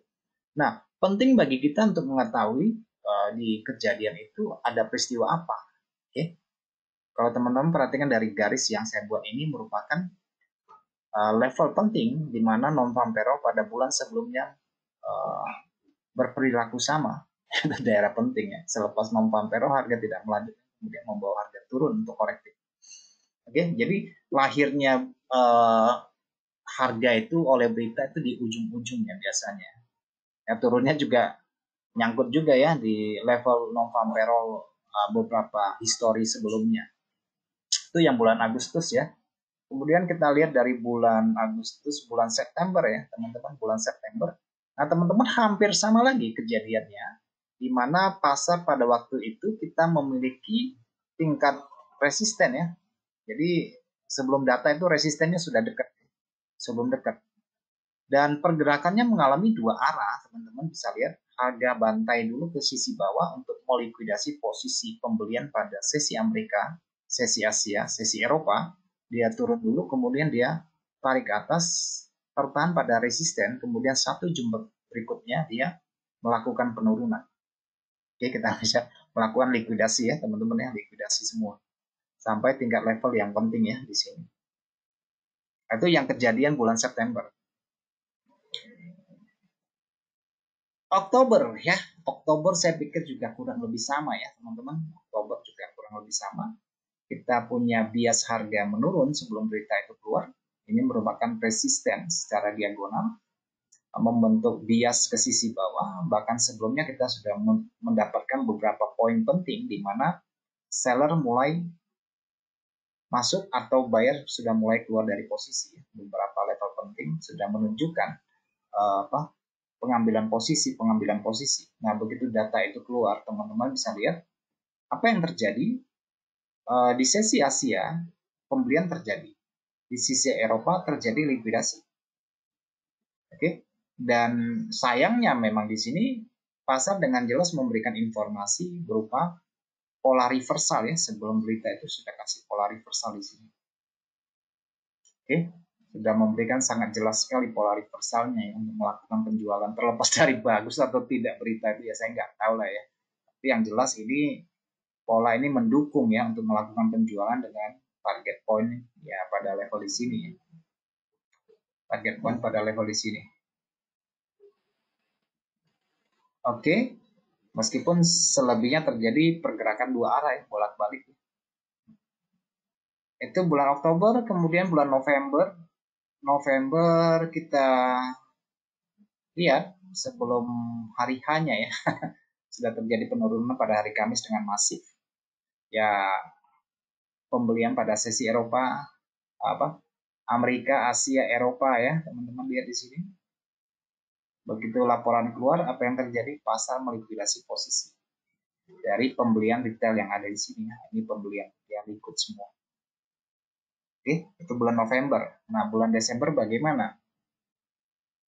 Nah, penting bagi kita untuk mengetahui di kejadian itu ada peristiwa apa. Oke. Kalau teman-teman perhatikan dari garis yang saya buat ini merupakan level penting di mana non-farm payroll pada bulan sebelumnya berperilaku sama. Itu daerah penting ya. Selepas non-farm payroll harga tidak melanjutkan kemudian membawa harga turun untuk korektif. Oke, jadi lahirnya harga itu oleh berita itu di ujung-ujungnya biasanya. Ya, turunnya juga nyangkut juga ya di level non-farm payroll beberapa histori sebelumnya. Itu yang bulan Agustus ya. Kemudian kita lihat dari bulan Agustus, bulan September ya, teman-teman, bulan September. Nah, teman-teman hampir sama lagi kejadiannya, di mana pasar pada waktu itu kita memiliki tingkat resisten ya. Jadi sebelum data itu resistennya sudah dekat, sebelum dekat. Dan pergerakannya mengalami dua arah, teman-teman bisa lihat. Harga bantai dulu ke sisi bawah untuk melikuidasi posisi pembelian pada sesi Amerika, sesi Asia, sesi Eropa. Dia turun dulu, kemudian dia tarik ke atas, tertahan pada resisten, kemudian satu jam berikutnya dia melakukan penurunan. Oke, kita bisa melakukan likuidasi ya, teman-teman ya, likuidasi semua sampai tingkat level yang penting ya di sini. Itu yang kejadian bulan September. Oktober ya, Oktober saya pikir juga kurang lebih sama ya teman-teman. Oktober juga kurang lebih sama. Kita punya bias harga menurun sebelum berita itu keluar. Ini merupakan resisten secara diagonal, membentuk bias ke sisi bawah. Bahkan sebelumnya kita sudah mendapatkan beberapa poin penting di mana seller mulai masuk atau buyer sudah mulai keluar dari posisi. Beberapa level penting sudah menunjukkan pengambilan posisi. Nah, begitu data itu keluar, teman-teman bisa lihat apa yang terjadi di sesi Asia, pembelian terjadi. Di sisi Eropa terjadi likuidasi. Oke. Dan sayangnya memang di sini pasar dengan jelas memberikan informasi berupa pola reversal ya, sebelum berita itu sudah kasih pola reversal di sini. Oke, sudah memberikan sangat jelas sekali pola reversalnya ya, untuk melakukan penjualan, terlepas dari bagus atau tidak berita itu ya saya nggak tahu lah ya. Tapi yang jelas ini pola ini mendukung ya untuk melakukan penjualan dengan target point ya pada level di sini ya. Target point pada level di sini. Oke, meskipun selebihnya terjadi pergerakan dua arah ya, bolak-balik. Itu bulan Oktober, kemudian bulan November. November kita lihat sebelum hari H-nya ya, sudah terjadi penurunan pada hari Kamis dengan masif. Ya, pembelian pada sesi Eropa, Amerika, Asia, Eropa ya, teman-teman lihat di sini. Begitu laporan keluar, apa yang terjadi? Pasar melikuidasi posisi dari pembelian retail yang ada di sini. Ini pembelian yang ikut semua. Oke, itu bulan November. Nah, bulan Desember bagaimana?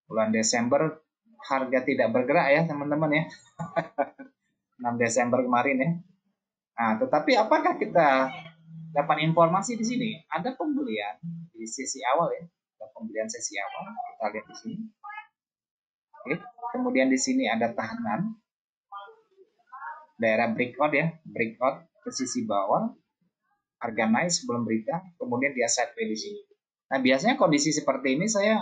Bulan Desember harga tidak bergerak ya, teman-teman ya. 6 Desember kemarin ya. Nah, tetapi apakah kita dapat informasi di sini? Ada pembelian di sesi awal ya. Ada pembelian sesi awal. Kita lihat di sini. Oke. Kemudian di sini ada tahanan daerah breakout ya, breakout ke sisi bawah, harga naik sebelum berita, kemudian dia sideways di sini. Nah, biasanya kondisi seperti ini saya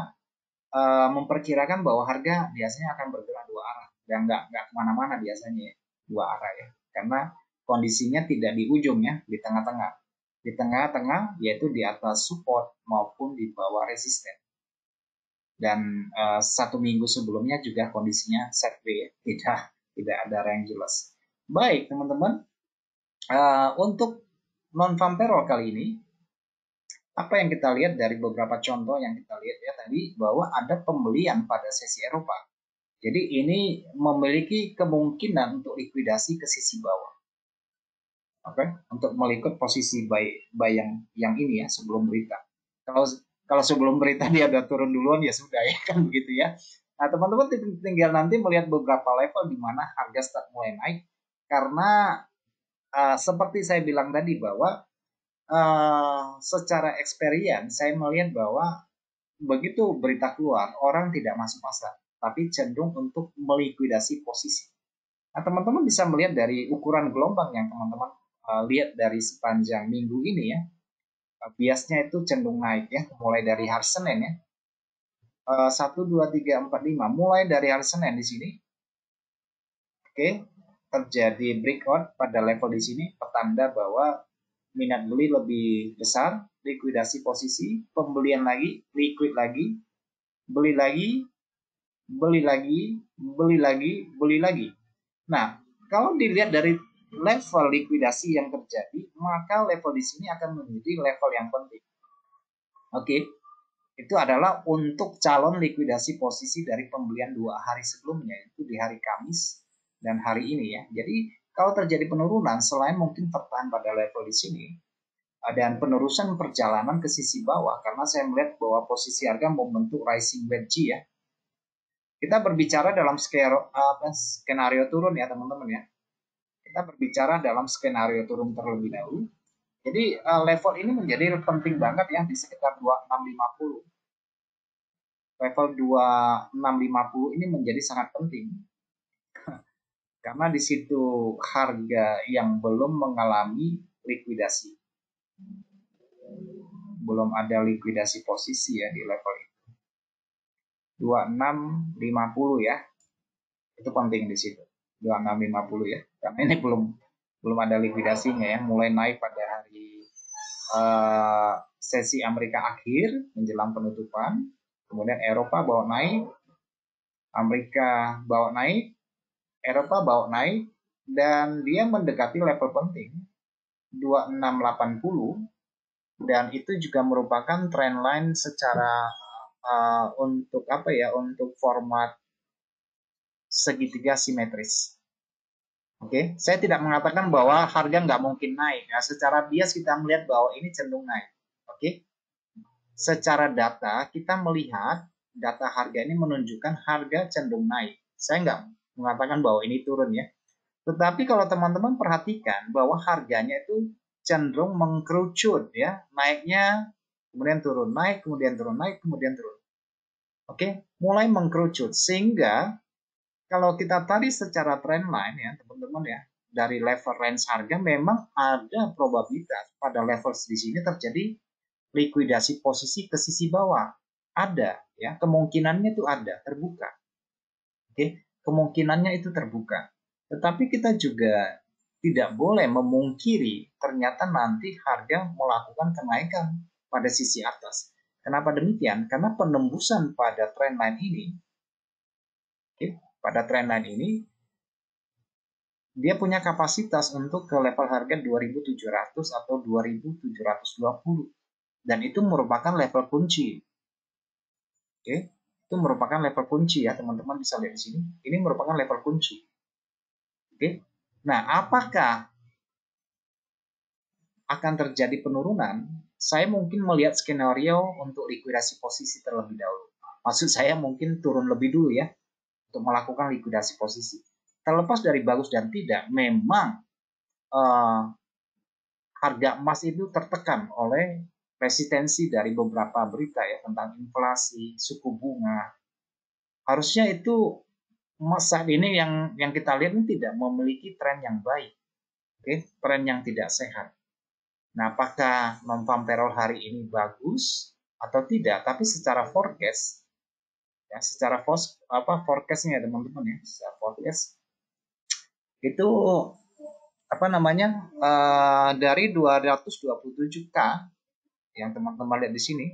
memperkirakan bahwa harga biasanya akan bergerak dua arah dan nggak kemana-mana biasanya ya, dua arah ya, karena kondisinya tidak di ujung ya, di tengah-tengah, yaitu di atas support maupun di bawah resisten. Dan 1 minggu sebelumnya juga kondisinya sideways ya, tidak ada arah yang jelas. Baik teman-teman, untuk non farm payroll kali ini, apa yang kita lihat dari beberapa contoh yang kita lihat ya tadi, bahwa ada pembelian pada sesi Eropa. Jadi ini memiliki kemungkinan untuk likuidasi ke sisi bawah. Oke, untuk meliput posisi buy yang ini ya sebelum berita. Kalau sebelum berita dia udah turun duluan ya sudah ya kan begitu ya. Nah, teman-teman tinggal nanti melihat beberapa level di mana harga start mulai naik, karena seperti saya bilang tadi bahwa secara experience saya melihat bahwa begitu berita keluar orang tidak masuk pasar, tapi cenderung untuk melikuidasi posisi. Nah, teman-teman bisa melihat dari ukuran gelombang yang teman-teman lihat dari sepanjang minggu ini ya, biasnya itu cenderung naik ya, mulai dari hari Senin ya, 1, 2, 3, 4, 5, mulai dari hari Senin di sini. Oke, terjadi breakout pada level di sini, petanda bahwa minat beli lebih besar, likuidasi posisi, pembelian lagi, liquid lagi, beli lagi, beli lagi, beli lagi, beli lagi. Nah, kalau dilihat dari level likuidasi yang terjadi, maka level di sini akan menjadi level yang penting. Oke, itu adalah untuk calon likuidasi posisi dari pembelian 2 hari sebelumnya, itu di hari Kamis dan hari ini ya. Jadi kalau terjadi penurunan, selain mungkin tertahan pada level di sini, dan penerusan perjalanan ke sisi bawah, karena saya melihat bahwa posisi harga membentuk rising wedge ya. Kita berbicara dalam skenario turun ya teman-teman ya. Kita berbicara dalam skenario turun terlebih dahulu. Jadi level ini menjadi penting banget ya di sekitar 2650. Level 2650 ini menjadi sangat penting. Karena di situ harga yang belum mengalami likuidasi. Belum ada likuidasi posisi ya di level itu. 2650 ya. Itu penting di situ. 2650 ya. Karena ini belum ada likuidasinya ya. Mulai naik pada hari sesi Amerika akhir menjelang penutupan. Kemudian Eropa bawa naik. Amerika bawa naik. Eropa bawa naik. Dan dia mendekati level penting 2680, dan itu juga merupakan trendline secara untuk apa ya, untuk format segitiga simetris. Oke, saya tidak mengatakan bahwa harga nggak mungkin naik. Nah, secara bias kita melihat bahwa ini cenderung naik. Oke, secara data kita melihat data harga ini menunjukkan harga cenderung naik. Saya nggak mengatakan bahwa ini turun ya. Tetapi kalau teman-teman perhatikan bahwa harganya itu cenderung mengkerucut ya, naiknya kemudian turun, naik kemudian turun, naik kemudian turun. Oke, mulai mengkerucut sehingga kalau kita tarik secara trendline ya teman-teman ya, dari level range harga memang ada probabilitas pada level di sini terjadi likuidasi posisi ke sisi bawah. Ada ya, kemungkinannya itu ada, terbuka. Oke, kemungkinannya itu terbuka. Tetapi kita juga tidak boleh memungkiri ternyata nanti harga melakukan kenaikan pada sisi atas. Kenapa demikian? Karena penembusan pada trendline ini, dia punya kapasitas untuk ke level harga 2700 atau 2720, dan itu merupakan level kunci. Oke, itu merupakan level kunci ya teman-teman, bisa lihat di sini. Ini merupakan level kunci. Oke. Nah, apakah akan terjadi penurunan, saya mungkin melihat skenario untuk likuidasi posisi terlebih dahulu. Maksud saya mungkin turun lebih dulu ya, untuk melakukan likuidasi posisi. Terlepas dari bagus dan tidak, memang harga emas itu tertekan oleh resistensi dari beberapa berita ya tentang inflasi, suku bunga. Harusnya itu saat ini yang kita lihat ini tidak memiliki tren yang baik, tren yang tidak sehat. Nah, apakah non-farm payroll hari ini bagus atau tidak? Tapi secara forecast, ya secara forecastnya teman-teman ya, secara forecast itu dari 227K yang teman-teman lihat di sini,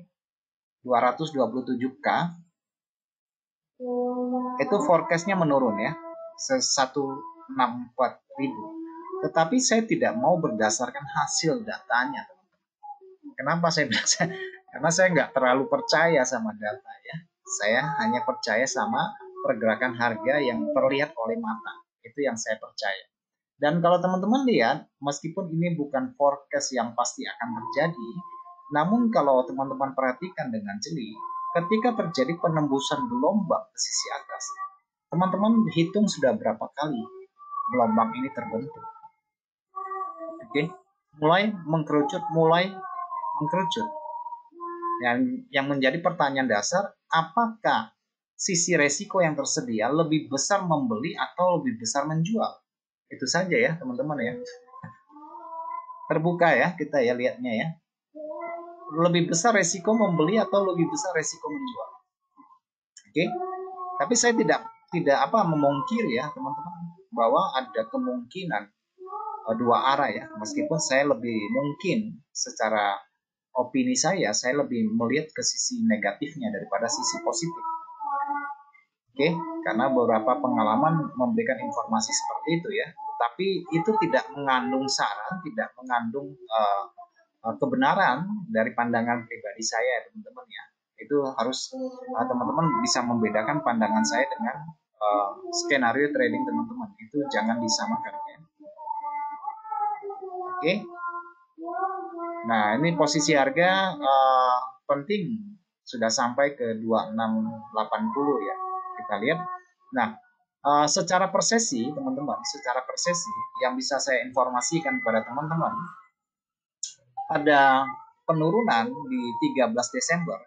227K itu forecastnya menurun ya, 164.000. Tetapi saya tidak mau berdasarkan hasil datanya, teman-teman. Kenapa saya bilang? Karena saya nggak terlalu percaya sama data ya. Saya hanya percaya sama pergerakan harga yang terlihat oleh mata. Itu yang saya percaya. Dan kalau teman-teman lihat, meskipun ini bukan forecast yang pasti akan terjadi, namun kalau teman-teman perhatikan dengan jeli, ketika terjadi penembusan gelombang ke sisi atas, teman-teman hitung sudah berapa kali gelombang ini terbentuk. Mulai mengkerucut. Yang menjadi pertanyaan dasar, apakah sisi resiko yang tersedia lebih besar membeli atau lebih besar menjual? Itu saja ya teman-teman ya. Terbuka ya kita ya lihatnya ya. Lebih besar resiko membeli atau lebih besar resiko menjual? Tapi saya tidak memungkiri ya teman-teman bahwa ada kemungkinan dua arah ya. Meskipun saya lebih mungkin secara opini saya lebih melihat ke sisi negatifnya daripada sisi positif. Karena beberapa pengalaman memberikan informasi seperti itu ya. Tapi itu tidak mengandung saran, tidak mengandung kebenaran dari pandangan pribadi saya teman-teman ya. Itu harus teman-teman bisa membedakan pandangan saya dengan skenario trading teman-teman. Itu jangan disamakan ya. Nah, ini posisi harga penting sudah sampai ke 2680 ya. Kita lihat. Nah, secara persesi teman-teman, yang bisa saya informasikan kepada teman-teman, pada penurunan di 13 Desember.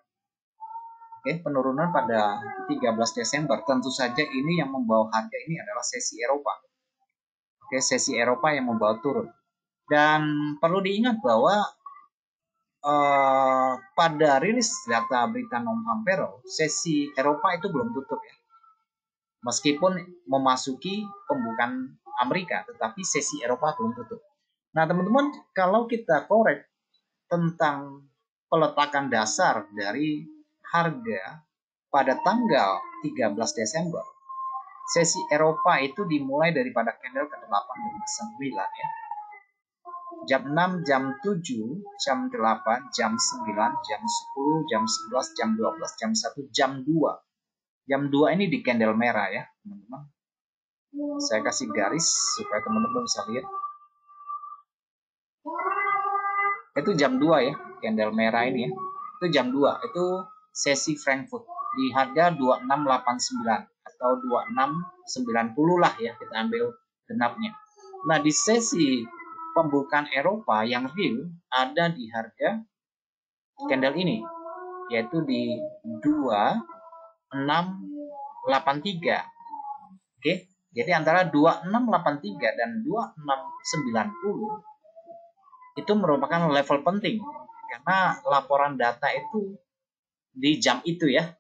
Penurunan pada 13 Desember, tentu saja ini yang membawa harga ini adalah sesi Eropa. Sesi Eropa yang membawa turun. Dan perlu diingat bahwa pada rilis data berita non-farm payroll, sesi Eropa itu belum tutup ya. Meskipun memasuki pembukaan Amerika, tetapi sesi Eropa belum tutup. Nah, teman-teman, kalau kita korek tentang peletakan dasar dari harga pada tanggal 13 Desember, sesi Eropa itu dimulai daripada candle ke-8 dan ke-9 ya. Jam 6, jam 7, jam 8, jam 9, jam 10, jam 11, jam 12, jam 1, jam 2. Jam 2 ini di candle merah ya, teman-teman. Saya kasih garis supaya teman-teman bisa lihat. Itu jam 2 ya, candle merah ini ya. Itu jam 2, itu sesi Frankfurt di harga 2689 atau 2690 lah ya, kita ambil genapnya. Nah, di sesi pembukaan Eropa yang real ada di harga candle ini, yaitu di 2683. Jadi antara 2683 dan 2690 itu merupakan level penting karena laporan data itu di jam itu ya,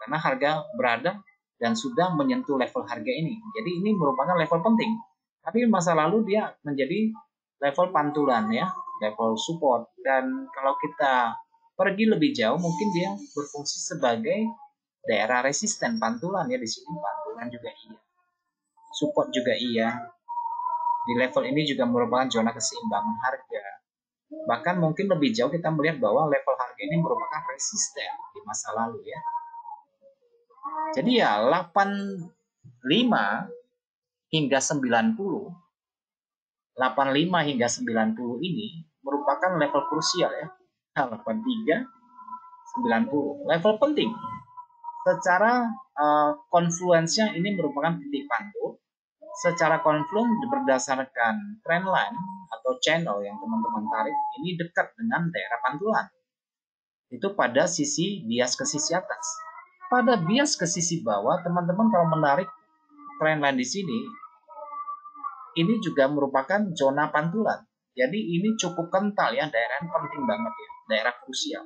karena harga berada dan sudah menyentuh level harga ini. Jadi ini merupakan level penting. Tapi masa lalu dia menjadi level pantulan ya, level support. Dan kalau kita pergi lebih jauh, mungkin dia berfungsi sebagai daerah resisten pantulan ya. Di sini pantulan juga iya, support juga iya. Di level ini juga merupakan zona keseimbangan harga. Bahkan mungkin lebih jauh kita melihat bahwa level harga ini merupakan resisten di masa lalu ya. Jadi ya 85 hingga 90 85 hingga 90 ini merupakan level krusial ya. 83, 90, level penting. Secara confluence-nya ini merupakan titik pantul. Secara confluence berdasarkan trendline atau channel yang teman-teman tarik ini dekat dengan daerah pantulan. Itu pada sisi bias ke sisi atas. Pada bias ke sisi bawah, teman-teman kalau menarik trendline di sini, ini juga merupakan zona pantulan. Jadi ini cukup kental ya, daerah yang penting banget ya, daerah krusial.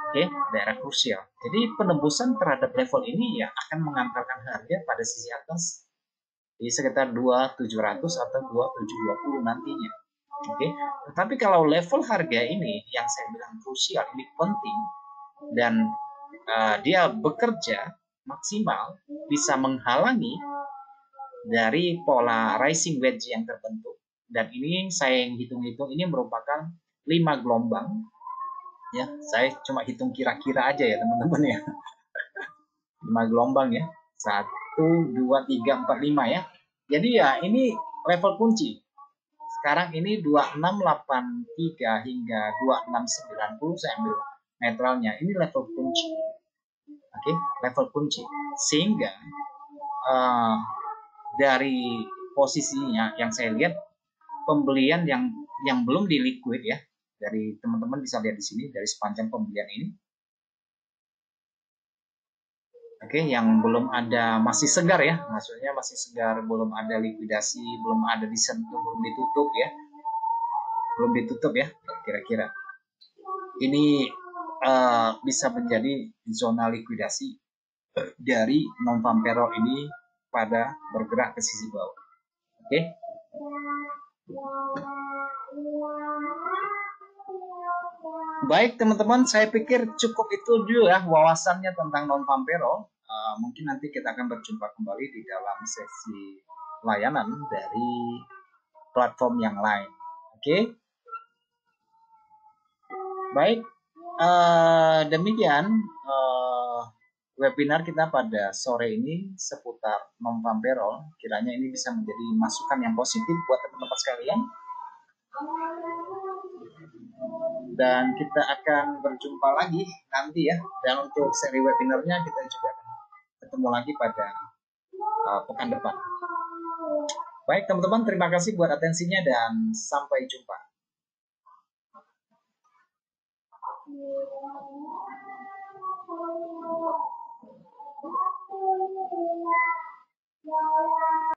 Oke, daerah krusial. Jadi penembusan terhadap level ini ya akan mengantarkan harga pada sisi atas di sekitar 2700 atau 2720 nantinya. Oke, tetapi kalau level harga ini yang saya bilang krusial, ini penting dan dia bekerja maksimal bisa menghalangi dari pola rising wedge yang terbentuk, dan ini saya yang hitung-hitung ini merupakan 5 gelombang ya, saya cuma hitung kira-kira aja ya teman-teman ya. 5 gelombang ya, 1, 2, 3, 4, 5 ya. Jadi ya ini level kunci. Sekarang ini 2683 hingga 2690 saya ambil netralnya. Ini level kunci. Oke, level kunci. Sehingga dari posisinya yang saya lihat pembelian yang belum di liquid ya. Dari teman-teman bisa lihat di sini dari sepanjang pembelian ini. Oke, yang belum ada masih segar ya, maksudnya masih segar, belum ada likuidasi, belum ada disentuh, belum ditutup ya, kira-kira. Ini bisa menjadi zona likuidasi dari non farm payroll ini pada bergerak ke sisi bawah. Oke. Baik teman-teman, saya pikir cukup itu dulu ya wawasannya tentang non farm payroll. Mungkin nanti kita akan berjumpa kembali di dalam sesi layanan dari platform yang lain. Oke. Baik, demikian webinar kita pada sore ini seputar non farm payroll. Kiranya ini bisa menjadi masukan yang positif buat teman-teman sekalian. Dan kita akan berjumpa lagi nanti ya. Dan untuk seri webinarnya kita juga akan ketemu lagi pada pekan depan. Baik teman-teman, terima kasih buat atensinya dan sampai jumpa.